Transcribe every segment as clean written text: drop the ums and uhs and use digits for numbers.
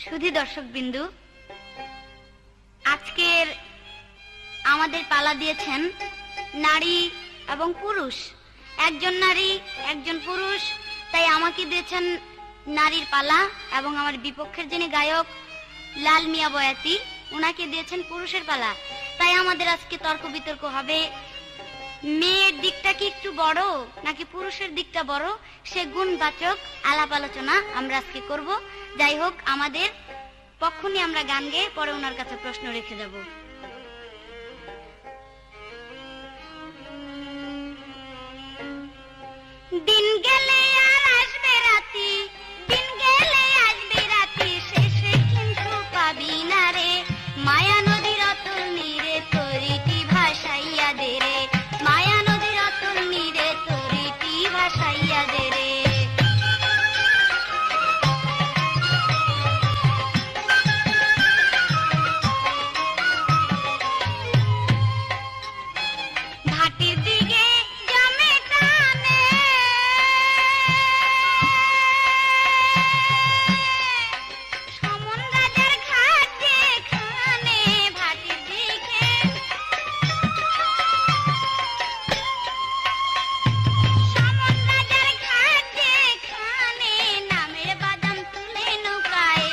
সুধী দর্শক বিন্দু, আজকের আমাদের পালা দিয়েছেন নারী এবং পুরুষ। একজন নারী একজন পুরুষ, তাই আমাকে দিয়েছেন নারীর পালা, এবং আমার বিপক্ষের যিনি গায়ক লাল মিয়া বয়াতি, ওনাকে দিয়েছেন পুরুষের পালা। তাই আমাদের আজকে তর্ক বিতর্ক হবে, মেয়ের দিকটা কি একটু বড় নাকি পুরুষের দিকটা বড়, সে গুণবাচক আলাপ আলোচনা আমরা আজকে করব। যাই হোক, আমাদের পক্ষ নিয়ে আমরা গান গেয়ে পরে ওনার কাছে প্রশ্ন রেখে যাব। দিন গেলে আর আসবে রাতি, দিন গেলে আসবে রাতি, শেষে কিন্তু পাবি না রে মায়া নদীর অতল নীরে তরিটি ভাসাইয়া দে রে, মায়া নদীর অতল নীরে তরিটি ভাসাইয়া দে রে। ঘাটের দিকে জমে টানে, সমন রাজার ঘাট যেখানে, ঘাটের দিকে সমন রাজার ঘাট যেখানে, নামের বাদাম তুলে নৌকায়,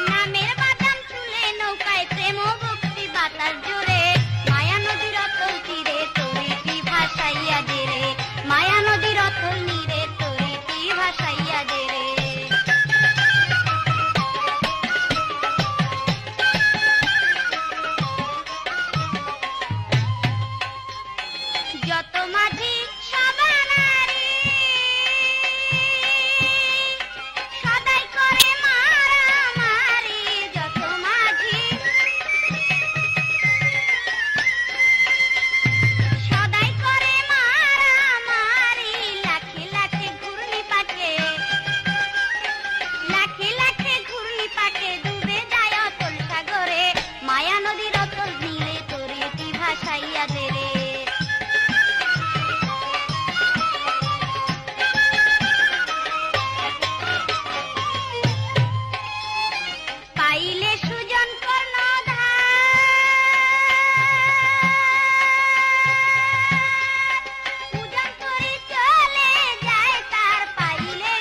নামের বাদাম তুলে নৌকায়, প্রেম ভক্তি বাতাস জোরে, মায়া নদীর অতল তীরে তরিটি ভাসাইয়া দে রে, মায়া নদীর অতল নীরে তরিটি ভাসাইয়া দে রে। যত মাঝি সবানারি সদাই করে মারামারি, যত মাঝি সদাই করে মারামারি, লাখে লাখে ঘূর্ণি পাকে, লাখে লাখে ঘূর্ণি পাকে ডুবে যায় অতল সাগরে, মায়া নদীর অতল নীরে তরিটি ভাসাইয়া দে রে। পাইলে সুজন কর্ণধার, পূজন করি চলে যায় তার, পাইলে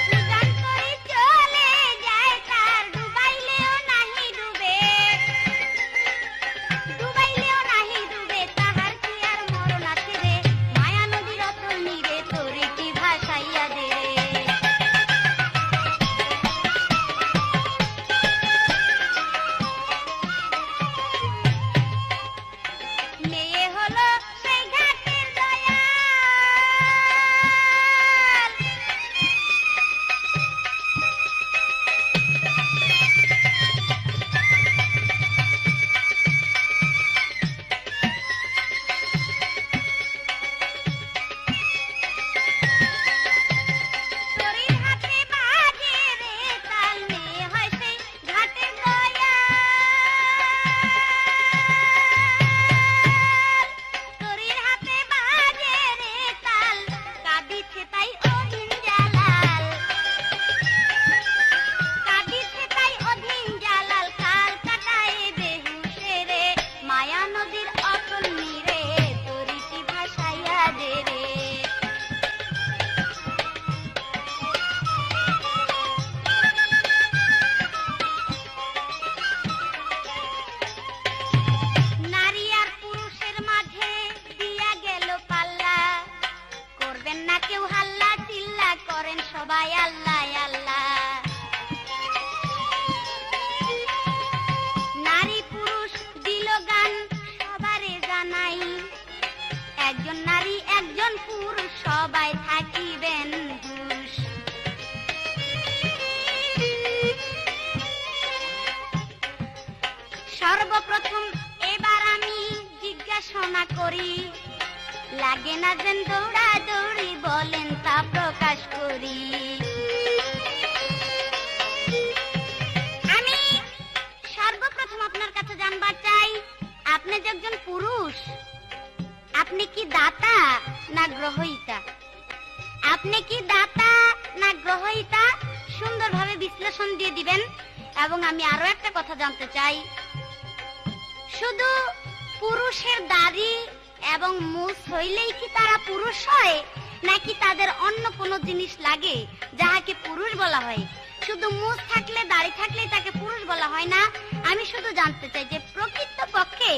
পূজন করি চলে যায় তার, ডুবাইলেও নাহি ডুবে, ডুবাইলেও নাহি ডুবে, তাহার কি আর মরণ আছে রে, মায়া নদীর অতল নীরে তরিটি ভাসাইয়া দে রে। মেয়ে হলো সেই ঘাটের দয়াল, তোরির হাতে বাজে রে তাল, মেয়ে হয় সেই ঘাটের দয়াল, তোরির হাতে বাজে রে তাল, কাঁদিছে তাই অধীন জালাল, কাঁদিছে তাই অধীন জালাল, কাল কাটায় বেহুশে রে, মায়া নদীর অতল নীরে তরিটি ভাসাইয়া দে রে। নারী আর পুরুষের মাঝে দিয়া গেল পাল্লা, করবেন না কেউ হাল্লা চিল্লা, করেন সবাই আল্লাহ আল্লাহ। নারী পুরুষ দিল গান সবারে জানাই, একজন নারী একজন পুরুষ সবাই থাকিবেন হুঁশ। সর্বপ্রথম এবার আমি জিজ্ঞাসা করি, লাগে না যেন দৌড়া দৌড়ি, বলেন তা প্রকাশ করি। আমি সর্বপ্রথম আপনার কাছে জানবার চাই, আপনি যে একজন পুরুষ, আপনি কি দাতা না গ্রহীতা? আপনি কি দাতা না গ্রহীতা সুন্দরভাবে বিশ্লেষণ দিয়ে দিবেন। এবং আমি আরো একটা কথা জানতে চাই, শুধু পুরুষের দাড়ি এবং মুছ হইলেই কি তারা পুরুষ হয়, নাকি তাদের অন্য কোনো জিনিস লাগে যাহাকে পুরুষ বলা হয়? শুধু মুছ থাকলে দাড়ি থাকলেই তাকে পুরুষ বলা হয় না। আমি শুধু জানতে চাই যে প্রকৃত পক্ষে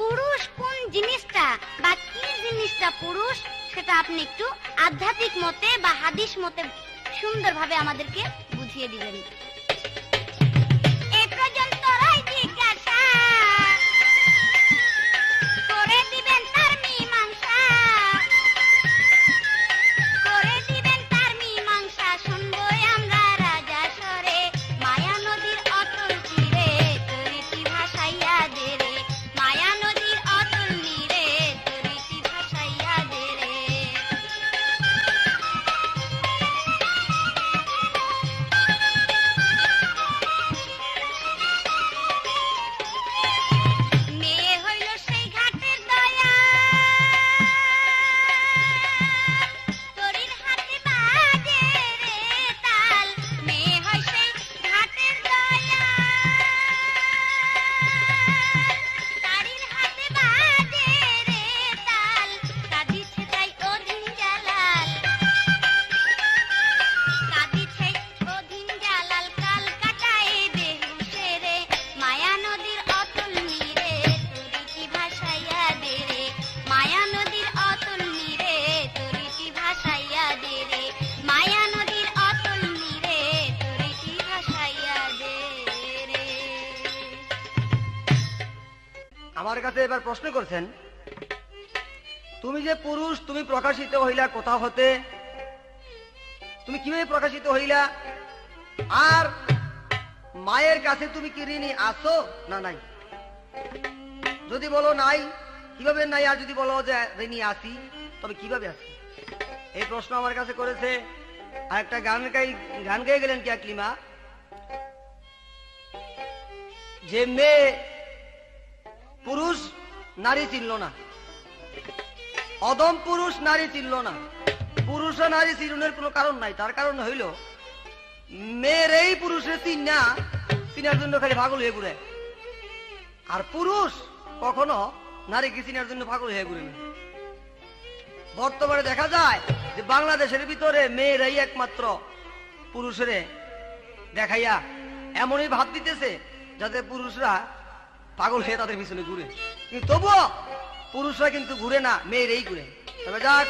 পুরুষ কোন জিনিসটা বা কি জিনিসটা পুরুষ, সেটা আপনি একটু আধ্যাত্মিক মতে বা হাদিস মতে সুন্দরভাবে আমাদেরকে বুঝিয়ে দিবেন। এই পর্যন্ত জিজ্ঞাসা করে দিবেন তার মীমাংসা, করে দিবেন তার মীমাংসা। শুনবো আমরা রাজা স্বরে, মায়া নদীর অতল তীরে তরিতি ভাসাইয়া দে রে, মায়া নদীর অতল নীরে তরিতি ভাসাইয়া দে রে। মেয়ে হইল সেই ঘাটের দয়া, তরির হাতে বাজে রে তাল। মেয়ে হয় সেই ঘাটের দয়া, তারির হাতে বাজে রে তাল। কাঁদিছে তাই অধীন জালাল, কাঁদিছে অধীন জালাল। কাল কাটায় বেহুশে রে, মায়া নদীর অতল নীরে তরিতি ভাসাইয়া দে রে, মায়া নদীর অতল নীরে তরিতি ভাসাইয়া দে রে, মায়া নদীর অতল নীরে তরিতি ভাসাইয়া দে রে। আমার কাছে এবার প্রশ্ন করছেন, তুমি যে পুরুষ, তুমি প্রকাশিত হইলা কোথা হতে, তুমি কিভাবে প্রকাশিত হইলা, আর মায়ের কাছে তুমি কি ঋণী আছো না নাই? যদি বলো নাই, কিভাবে নাই? আর যদি বলো যে ঋণী আছি, তবে কিভাবে আছি? এই প্রশ্ন আমার কাছে করেছে। আর একটা গান গেয়ে গেলেন কি আকলিমা, যে মেয়ে পুরুষ নারী চিনল না, অদম পুরুষ নারী চিনল না। পুরুষ ও নারী চিরুনের কোনো কারণ নাই। তার কারণ হইল মেয়ের এই পুরুষের চিনার জন্য খালি পাগল হয়ে ঘুরে, আর পুরুষ কখনো নারীকে চিনার জন্য পাগল হয়ে ঘুরে না। বর্তমানে দেখা যায় যে বাংলাদেশের ভিতরে মেয়েরাই একমাত্র পুরুষের দেখাইয়া এমনই ভাব দিতেছে যাতে পুরুষরা পাগল হয়ে তাদের পিছনে ঘুরে, কিন্তু তবুও পুরুষরা কিন্তু ঘুরে না, মেয়েরাই ঘুরে। তবে যাক,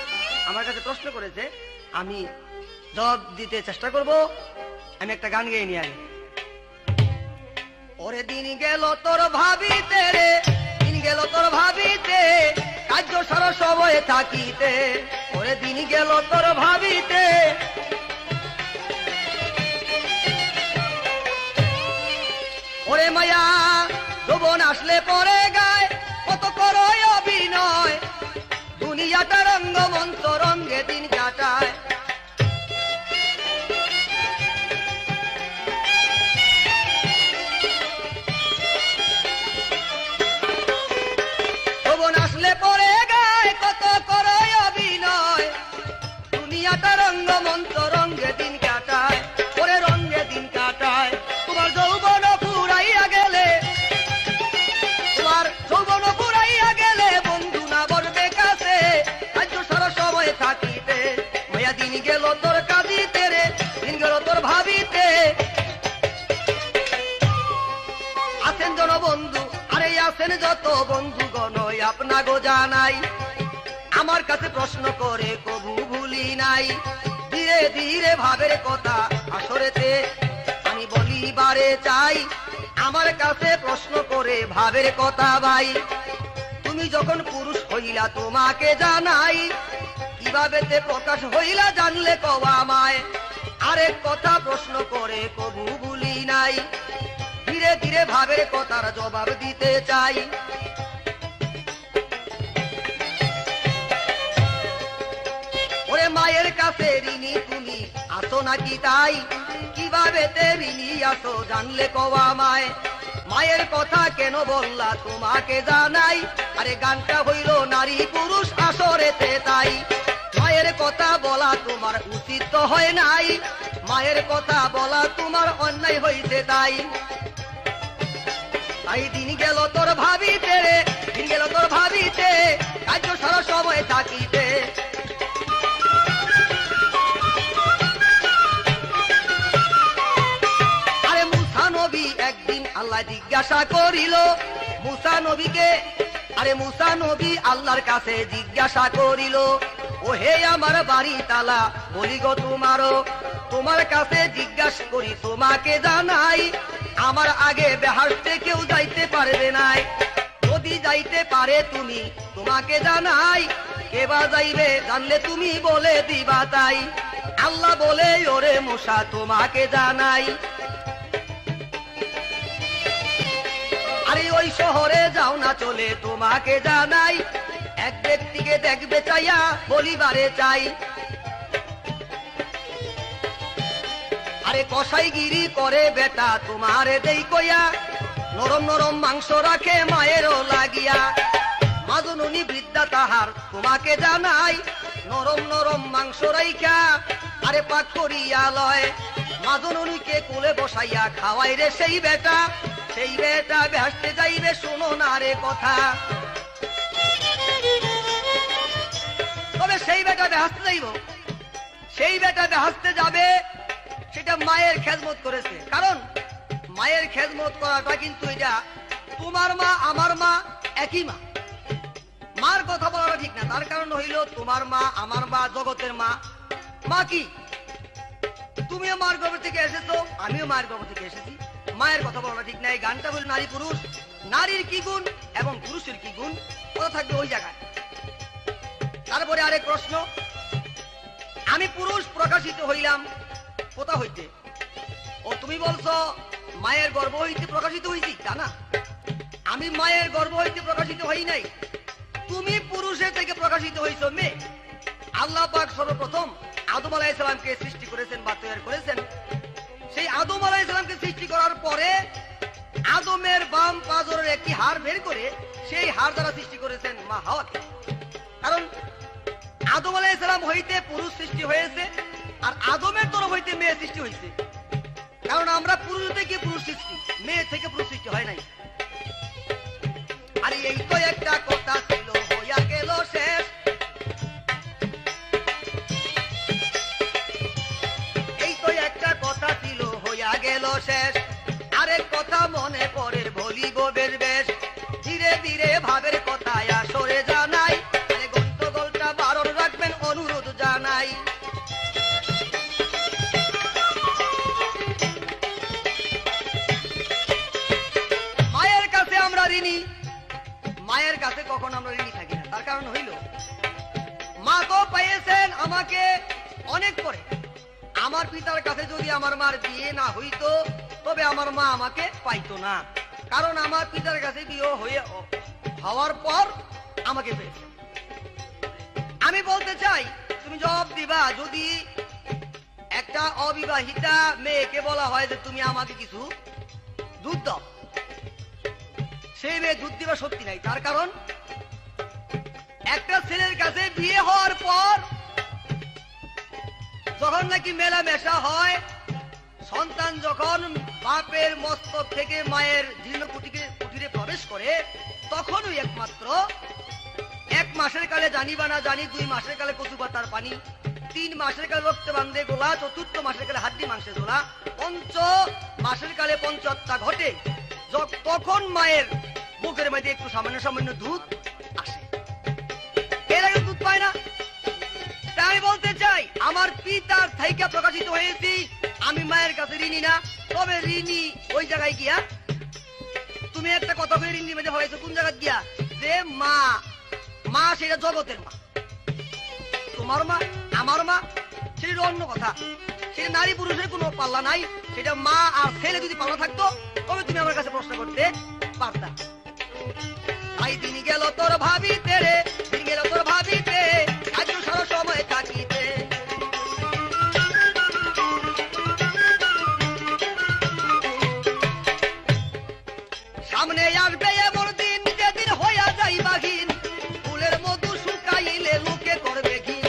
আমার কাছে প্রশ্ন করেছে, আমি জবাব দিতে চেষ্টা করব। আমি একটা গান গেয়ে নিয়ে আনি। ওরে দিন গেল তোর ভাবিতে রে, দিন গেল তোর ভাবিতে, কার্য সারা সময় থাকিতে। ওরে দিন গেল তোর ভাবিতে, ওরে মায়া যৌবন আসলে পরে গায় কত করো অভিনয়, দুনিয়াটা রঙ্গমঞ্চ রঙ্গে দিন কাটায়। যৌবন আসলে পরে গায় কত করো অভিনয়, দুনিয়াটা রঙ্গমঞ্চ রঙ্গে দিন কাটায়। ওরে রঙ্গে দিন কাটায়। তোমার যৌবন ফুরাইয়া গেলে, তোমার যৌবন ফুরাইয়া গেলে বন্ধু না বলবে কাছে, আজ সারা সময় থাকিতে। মায়া দিন গেল তোর কাঁদিতে রে, দিন গেল তোর ভাবিতে। আছেন জন বন্ধু, আরে আছেন যত বন্ধু গণ, আপনা গো জানাই। আমার কাছে প্রশ্ন করে কবু ভুলি নাই, ধীরে ধীরে ভাবের কথা আসরেতে আমি বলিবারে চাই। আমার কাছে প্রশ্ন করে ভাবের কথা ভাই, তুমি যখন পুরুষ হইলা তোমাকে জানাই, কিভাবে তে প্রকাশ হইলা জানলে কওয়া আমায়। আরেক কথা প্রশ্ন করে কবু ভুলি নাই, ধীরে ধীরে ভাবের কথার জবাব দিতে চাই। ওরে মায়ের কাছে ঋণী তুমি আসো নাকি তাই, কিভাবে তে ঋণী আসো জানলে কওয়া আমায়। মায়ের কথা কেন বললা তোমাকে জানাই, আরে গানটা হইল নারী পুরুষ আসরেতে তাই। মায়ের কথা বলা তোমার উচিত তো হয় নাই, মায়ের কথা বলা তোমার অন্যায় হইছে তাই। তাই দিন গেল তোর ভাবিতে রে, দিন গেল তোর ভাবিতে, কার্য সারা সময় থাকিতে। আরে মুসা নবী একদিন আল্লাহ জিজ্ঞাসা করিল মুসা নবীকে, আরে মুসা নবী আল্লাহর কাছে জিজ্ঞাসা করিল, ও হে আমার বাড়ি তালা বলি গো তোমারও, তোমার কাছে জিজ্ঞাসা করি তোমাকে জানাই, আমার আগে বেহেশতে কেউ যাইতে পারবে নাই, যদি যাইতে পারে তুমি তোমাকে জানাই, কেবা যাইবে জানলে তুমি বলে দিবা তাই। আল্লাহ বলে ওরে মুসা তোমাকে জানাই, আরে ওই শহরে যাও না চলে তোমাকে জানাই, এক ব্যক্তিকে দেখবে চাইয়া বলিবারে চাই। আরে কসাইগিরি করে বেটা তোমারে দেই কইয়া, নরম নরম মাংস রাখে মায়েরও লাগিয়া, মাজননী বৃদ্ধা তাহার তোমাকে জানাই, নরম নরম মাংস রাইখা আরে পাক করিয়া লয়, মাজননীকে কোলে বসাইয়া খাওয়াই রে সেই বেটা, সেই বেটা বেহেশতে যাইবে শোনো না রে কথা। তবে সেই বেটা বেহেশতে যাইব, সেই বেটা বেহেশতে যাবে সেটা মায়ের খেদমত করেছে, কারণ মায়ের খেদমত করাটা কিন্তু এটা তোমার মা আমার মা একই মা, মার কথা বলাটা ঠিক না, তার কারণ হইল তোমার মা আমার মা জগতের মা। মা কি? তুমিও মার গর্ভ থেকে এসেছো, আমিও মায়ের গর্ভ থেকে এসেছি, মায়ের কথা বলাটা ঠিক না। এই গানটা বলি নারী পুরুষ, নারীর কি গুণ এবং পুরুষের কি গুণ, কথা থাকবে ওই জায়গায়। তারপরে আরেক প্রশ্ন, আমি পুরুষ প্রকাশিত হইলাম কোথা হইতে? ও তুমি বলছো মায়ের গর্ভ হইতে প্রকাশিত হইছি, তা না, আমি মায়ের গর্ভ হইতে প্রকাশিত হই নাই, তুমি পুরুষের থেকে প্রকাশিত হইছো মেয়ে। আল্লাহ পাক সর্বপ্রথম আদম আলাইহিস সালামকে সৃষ্টি করেছেন বা তৈরি করেছেন, সেই আদম আলাইহিস সালামকে সৃষ্টি করার পরে আদমের বাম পাজরের একটি হাড় বের করে সেই হাড় দ্বারা সৃষ্টি করেছেন মা হাওয়াকে, কারণ আদম আলাইহিস সালাম হইতে পুরুষ সৃষ্টি হয়েছে আর আদমের তরফ হইতে মেয়ে সৃষ্টি হয়েছে, কারণ আমরা পুরুষ থেকে পুরুষ সৃষ্টি, মেয়ে থেকে পুরুষ সৃষ্টি হয় নাই। আর এই তো একটা কথা ছিল হইয়া গেল শেষ, এই তো একটা কথা ছিল হইয়া গেল শেষ, আরেক কথা মনে পড়ে বলিব বেশ বেশ, ধীরে ধীরে ভাবের কথা আসরে জানাই, আরে গন্ডগোলটা বারণ রাখবেন অনুরোধ জানাই। মায়ের কাছে আমরা ঋণী, মায়ের কাছে কখন আমরা ঋণী থাকি না, তার কারণ হইল মা তো পাইয়েছেন আমাকে অনেক পরে, আমার পিতার কাছে যদি আমার মার বিয়ে না হইতো তবে আমার মা আমাকে পাইতো না, কারণ আমার পিতার কাছে বিয়ে হওয়ার পর আমাকে পেয়েছে। আমি বলতে চাই তুমি জবাব দিবা, যদি একটা অবিবাহিতা মেয়েকে বলা হয় যে তুমি আমাকে কিছু দুধ দাও, সেই মেয়ে দুধ দিবা সত্যি নাই, তার কারণ একটা ছেলের কাছে বিয়ে হওয়ার পর যখন নাকি মেলামেশা হয়, সন্তান যখন বাপের মস্তক থেকে মায়ের জীর্ণ কুটিরে প্রবেশ করে, তখনই একমাত্র 1 মাসের কালে জানিবা না জানি, 2 মাসের কালে কচু পাতার পানি, 3 মাসের কালে রক্ত বান্ধে গোলা, 4র্থ মাসের কালে হাড্ডি মাংসের গোলা, 5 মাসের কালে পঞ্চহত্যা ঘটে, তখন মায়ের বুকের মধ্যে একটু সামান্য সামান্য দুধ আসে, এর আগে দুধ পায় না। তাই বলতে চাই আমার পিতার থেকে প্রকাশিত হয়েছি, আমি মায়ের কাছে ঋণী না, তবে ঋণী ওই জায়গায় গিয়া, তুমি একটা কথা করে ঋণী মধ্যে হয়েছে কোন জায়গায় গিয়া, যে মা মা সেটা জগতের মা, তোমার মা আমার মা সেটা অন্য কথা, সেটা নারী পুরুষের কোনো পাল্লা নাই, সেটা মা আর ছেলে যদি পাল্লা থাকতো তবে তুমি আমার কাছে প্রশ্ন করতে পারতা। তাই দিন গেল তোর ভাবিতে রে, দিন গেল তোর ভাবিতে, আজ সারা সময় থাকিতে। সামনে আসবে এমন দিন, যেদিন হইয়া যাই বাঘিন, ফুলের মধু শুকাইলে লোকে করবে ঘিন।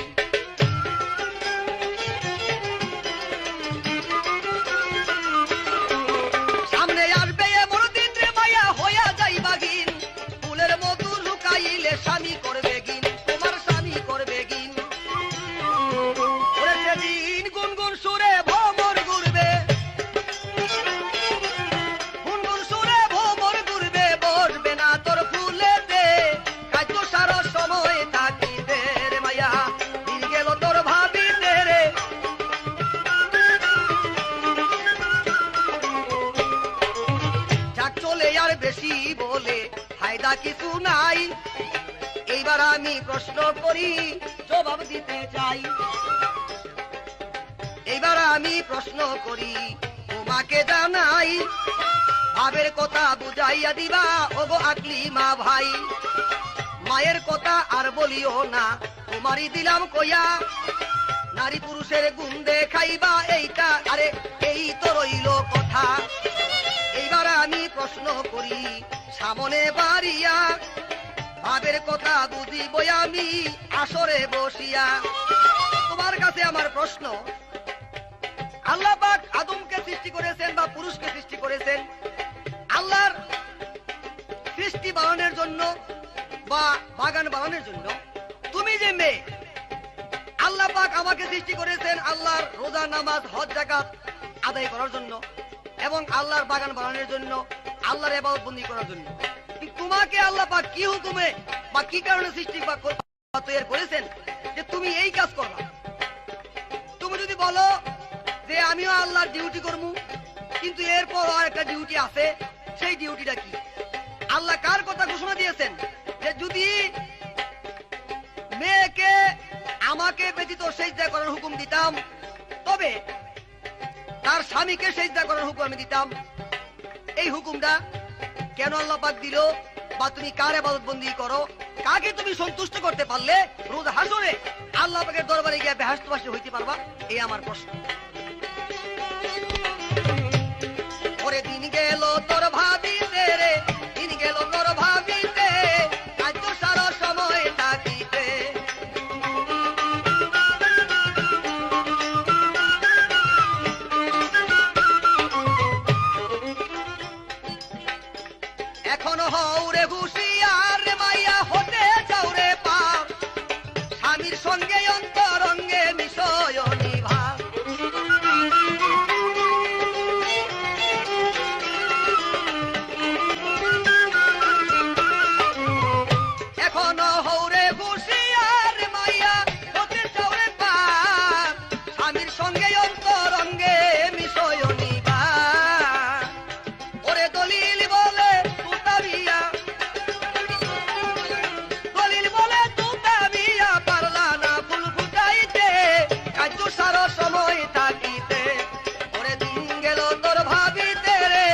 কিছু নাই। এইবার আমি প্রশ্ন করি, জবাব দিতে চাই। এইবার আমি প্রশ্ন করি, তোমাকে জানাই, ভাবের কথা বুঝাইয়া দিবা ওগো আকলি মা ভাই। মায়ের কথা আর বলিও না, তোমারই দিলাম কইয়া, নারী পুরুষের গুণ দেখাইবা এইটা, আরে এই তো রইল কথা। এইবার আমি প্রশ্ন করি সামনে বাড়িয়া, ভাবের কথা বুঝিব আমি আসরে বসিয়া। তোমার কাছে আমার প্রশ্ন, আল্লাহ পাক আদমকে সৃষ্টি করেছেন বা পুরুষকে সৃষ্টি করেছেন আল্লাহর সৃষ্টি বানানোর জন্য বা বাগান বানানোর জন্য। তুমি যে মেয়ে, আল্লাহ পাক আমাকে সৃষ্টি করেছেন আল্লাহর রোজা নামাজ হজ যাকাত আদায় করার জন্য এবং আল্লাহর বাগান বানানোর জন্য, আল্লাহর ইবাদত বন্দি করার জন্য। তোমাকে আল্লাহ পাক কি হুকুমে বা কি কারণে সৃষ্টি বা তৈরি করেছেন যে তুমি এই কাজ করবা? তুমি যদি বলো যে আমিও আল্লাহর ডিউটি করবো, কিন্তু এরপর আর একটা ডিউটি আছে, সেই ডিউটিটা কি? আল্লাহ কার কথা ঘোষণা দিয়েছেন যে যদি মেয়েকে আমাকে ব্যতীত সেজদা করার হুকুম দিতাম, তবে তার স্বামীকে সেজদা করার হুকুম আমি দিতাম। এই হুকুমটা কেন আল্লাহ পাক দিল? বা তুমি কার ইবাদত বন্দি করো, কাকে তুমি সন্তুষ্ট করতে পারলে রোজ হাসরে আল্লাহ পাকের দরবারে গিয়ে বেহেশতবাসী হইতে পারবা? এই আমার প্রশ্ন। পরে দিন গেল তোর ভাবিতে রে, দিন গেল তোর ভাবিতে, আজ তো সারা সময় থাকিতে। এখনো হও রে হুঁশিয়ার রে মাইয়া, হতে যাও রে পার, স্বামীর সঙ্গে অন্তরঙ্গে মিশয় নিভা। এখনো হও রে হুঁশিয়ার রে মাইয়া, হতে যাও রে পার, স্বামীর সঙ্গে অন্তরঙ্গে মিশয় নিভা। ওরে দলিল বলে তুতাবিয়া, দলিল বলে তুতাবিয়া, পারলা না ফুল ফুটাইতে, কাজ সারা সময় থাকিতে। ওরে দিন গেল তোর ভাবিতে রে,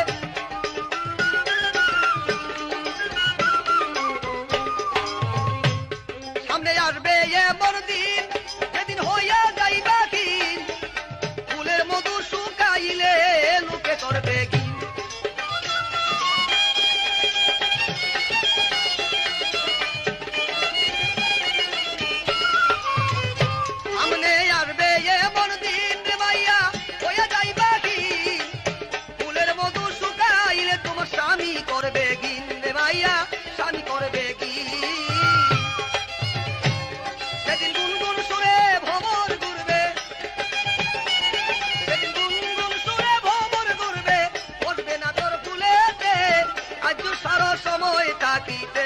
সামনে আসবে এমন দিন, সেদিন হইয়া যাইবা কি, ফুলের মধু শুকাইলে লোকে করবে কি। সামনে আসবে এমন দিন রে মাইয়া, হইয়া যাইবা কি, ফুলের মধু শুকাইলে তোমার স্বামী করবে গিন রে মাইয়া, স্বামী করবে কি। সেদিন গুনগুন সুরে ভ্রমর ঘুরবে, সেদিন গুনগুন সুরে ভ্রমর ঘুরবে, বসবে না তোর ফুলেতে, আজ সারা সময় থাকিতে।